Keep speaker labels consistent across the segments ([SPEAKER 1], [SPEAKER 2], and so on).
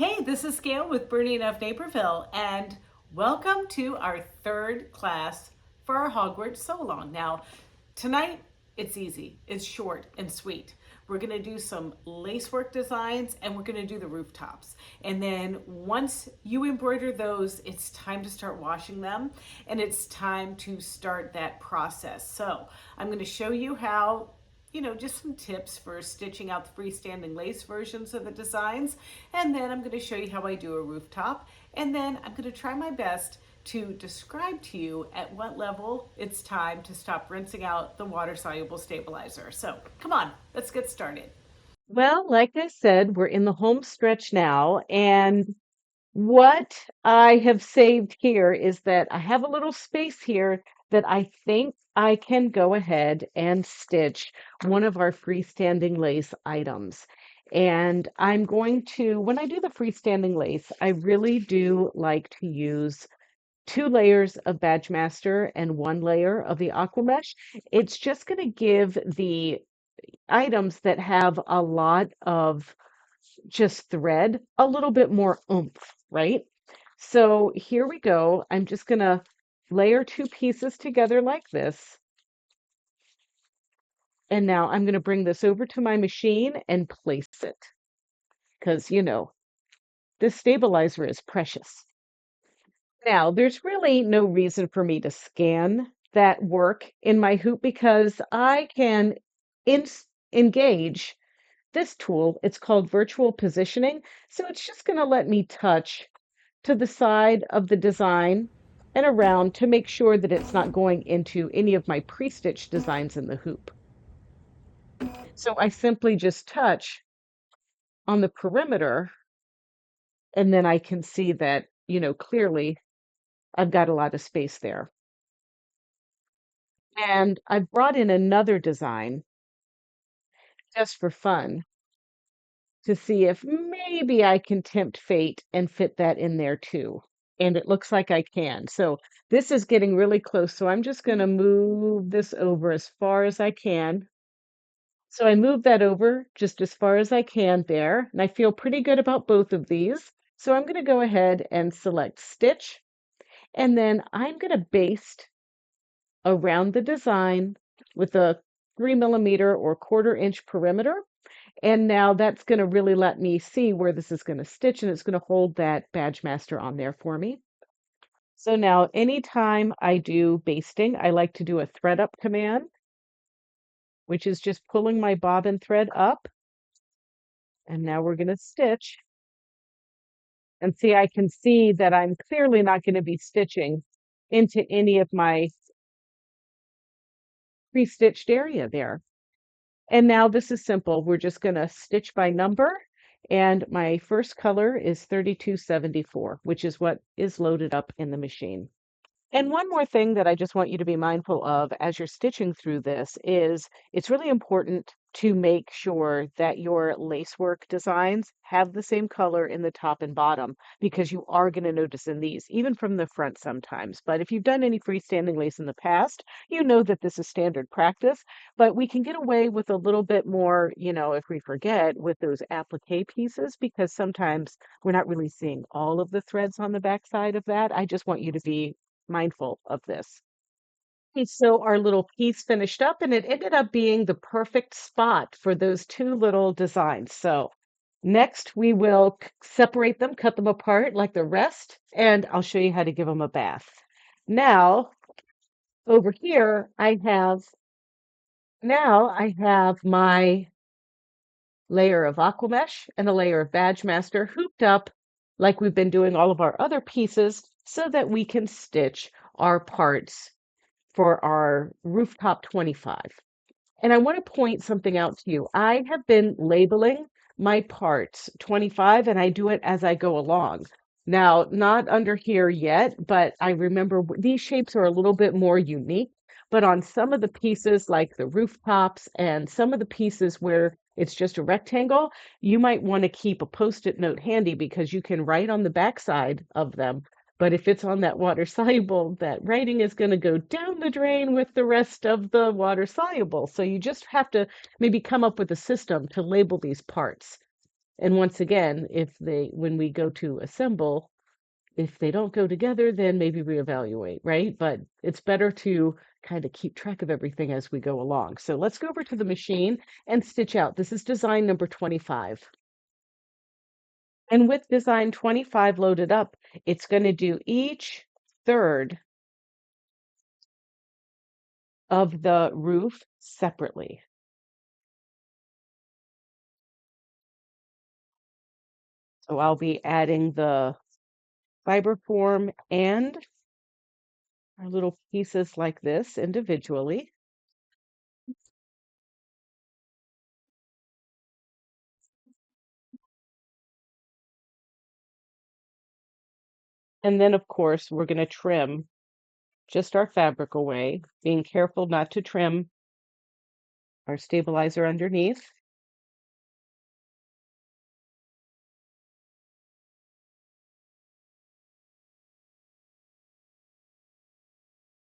[SPEAKER 1] Hey, this is Gayle with BERNINA of Naperville, and welcome to our third class for our Hogwarts So-Long. Now, tonight it's easy, it's short and sweet. We're going to do some lacework designs and we're going to do the rooftops. And then once you embroider those, it's time to start washing them and it's time to start that process. So, I'm going to show you how just some tips for stitching out the freestanding lace versions of the designs. And then I'm going to show you how I do a rooftop. And then I'm going to try my best to describe to you at what level it's time to stop rinsing out the water soluble stabilizer. So come on, let's get started.
[SPEAKER 2] Well, like I said, we're in the home stretch now, and what I have saved here is that I have a little space here that I think I can go ahead and stitch one of our freestanding lace items. And I'm going to, when I do the freestanding lace, I really do like to use 2 layers of Badge Master and 1 layer of the aqua mesh. It's just going to give the items that have a lot of just thread a little bit more oomph, right? So here we go. I'm just going to layer 2 pieces together like this. And now I'm going to bring this over to my machine and place it because, this stabilizer is precious. Now, there's really no reason for me to scan that work in my hoop because I can engage this tool. It's called virtual positioning. So it's just going to let me touch to the side of the design and around to make sure that it's not going into any of my pre-stitched designs in the hoop. So I simply just touch on the perimeter and then I can see that, clearly I've got a lot of space there. And I've brought in another design just for fun to see if maybe I can tempt fate and fit that in there too. And it looks like I can. So this is getting really close. So I'm just going to move this over as far as I can. So I move that over just as far as I can there. And I feel pretty good about both of these. So I'm going to go ahead and select stitch. And then I'm going to baste around the design with a 3 millimeter or 1/4 inch perimeter. And now that's going to really let me see where this is going to stitch and it's going to hold that Badge Master on there for me. So now anytime I do basting, I like to do a thread up command, which is just pulling my bobbin thread up. And now we're going to stitch. And see, I can see that I'm clearly not going to be stitching into any of my pre-stitched area there. And now this is simple. We're just going to stitch by number. And my first color is 3274, which is what is loaded up in the machine. And one more thing that I just want you to be mindful of as you're stitching through this is it's really important to make sure that your lacework designs have the same color in the top and bottom because you are going to notice in these, even from the front sometimes. But if you've done any freestanding lace in the past, you know that this is standard practice, but we can get away with a little bit more, if we forget with those applique pieces because sometimes we're not really seeing all of the threads on the back side of that. I just want you to be mindful of this. And so our little piece finished up and it ended up being the perfect spot for those 2 little designs. So next we will separate them, cut them apart like the rest, and I'll show you how to give them a bath. Now, over here, I have my layer of aqua mesh and a layer of Badge Master hooped up like we've been doing all of our other pieces so that we can stitch our parts for our rooftop 25. And I want to point something out to you. I have been labeling my parts 25 and I do it as I go along. Now, not under here yet, but I remember these shapes are a little bit more unique. But on some of the pieces, like the rooftops and some of the pieces where it's just a rectangle, you might want to keep a post-it note handy because you can write on the backside of them. But if it's on that water soluble, that writing is going to go down the drain with the rest of the water soluble. So you just have to maybe come up with a system to label these parts. And once again, when we go to assemble, if they don't go together, then maybe reevaluate, right? But it's better to kind of keep track of everything as we go along. So let's go over to the machine and stitch out. This is design number 25. And with design 25 loaded up, it's going to do each third of the roof separately. So I'll be adding the fiber form and our little pieces like this individually. And then, of course, we're going to trim just our fabric away, being careful not to trim our stabilizer underneath.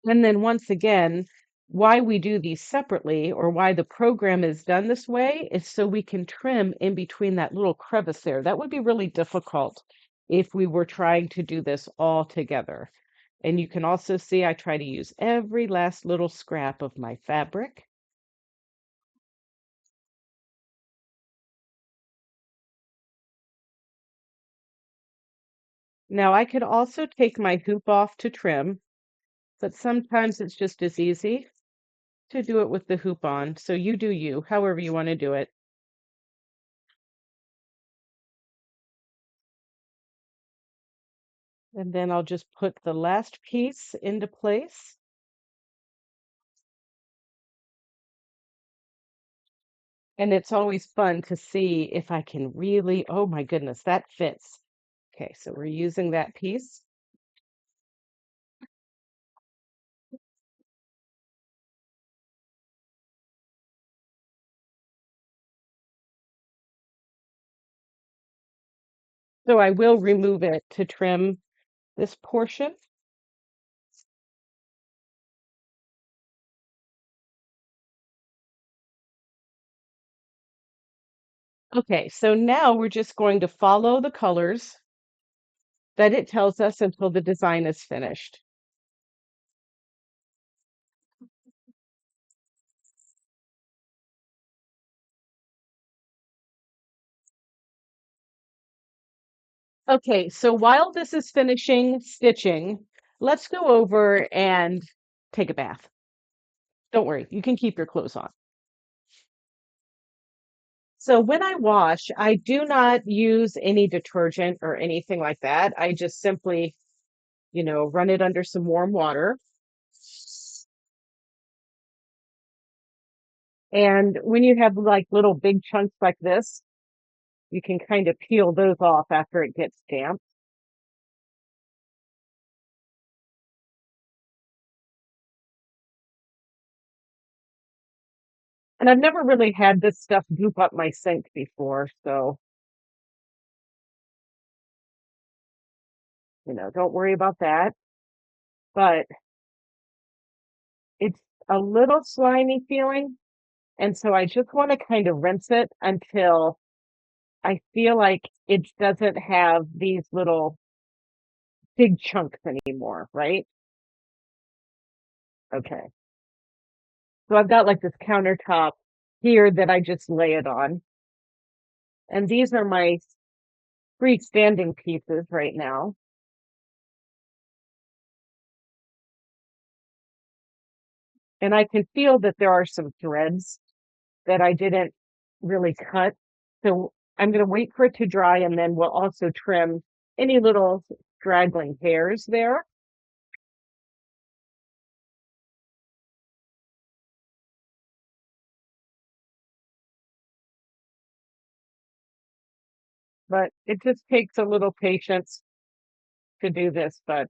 [SPEAKER 2] And then once again, why we do these separately or why the program is done this way is so we can trim in between that little crevice there. That would be really difficult if we were trying to do this all together. And you can also see I try to use every last little scrap of my fabric. Now I could also take my hoop off to trim, but sometimes it's just as easy to do it with the hoop on. So you do you, however you want to do it. And then I'll just put the last piece into place. And it's always fun to see if I can really, oh my goodness, that fits. Okay, so we're using that piece. So I will remove it to trim this portion. Okay, so now we're just going to follow the colors that it tells us until the design is finished. Okay, so while this is finishing stitching, let's go over and take a bath. Don't worry, you can keep your clothes on. So when I wash, I do not use any detergent or anything like that. I just simply, run it under some warm water. And when you have like little big chunks like this, you can kind of peel those off after it gets damp. And I've never really had this stuff goop up my sink before, so, don't worry about that. But it's a little slimy feeling. And so I just want to kind of rinse it until I feel like it doesn't have these little big chunks anymore, right? Okay. So I've got like this countertop here that I just lay it on. And these are my freestanding pieces right now. And I can feel that there are some threads that I didn't really cut. So I'm going to wait for it to dry and then we'll also trim any little straggling hairs there. But it just takes a little patience to do this. But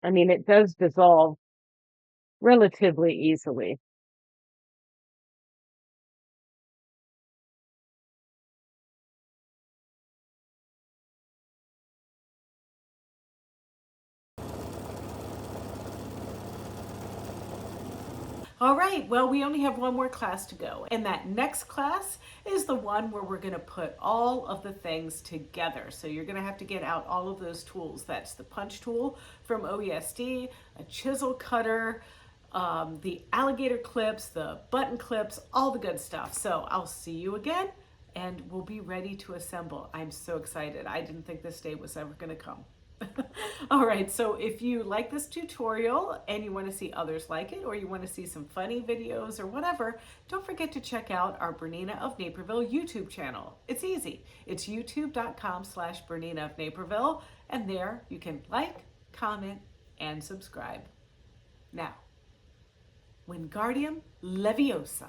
[SPEAKER 2] I mean, it does dissolve relatively easily.
[SPEAKER 1] All right, well, we only have one more class to go. And that next class is the one where we're going to put all of the things together. So you're going to have to get out all of those tools. That's the punch tool from OESD, a chisel cutter, the alligator clips, the button clips, all the good stuff. So I'll see you again and we'll be ready to assemble. I'm so excited. I didn't think this day was ever going to come. All right, so if you like this tutorial and you want to see others like it, or you want to see some funny videos or whatever, don't forget to check out our Bernina of Naperville YouTube channel. It's easy. It's youtube.com/Bernina of Naperville, and there you can like, comment, and subscribe. Now, Wingardium Leviosa.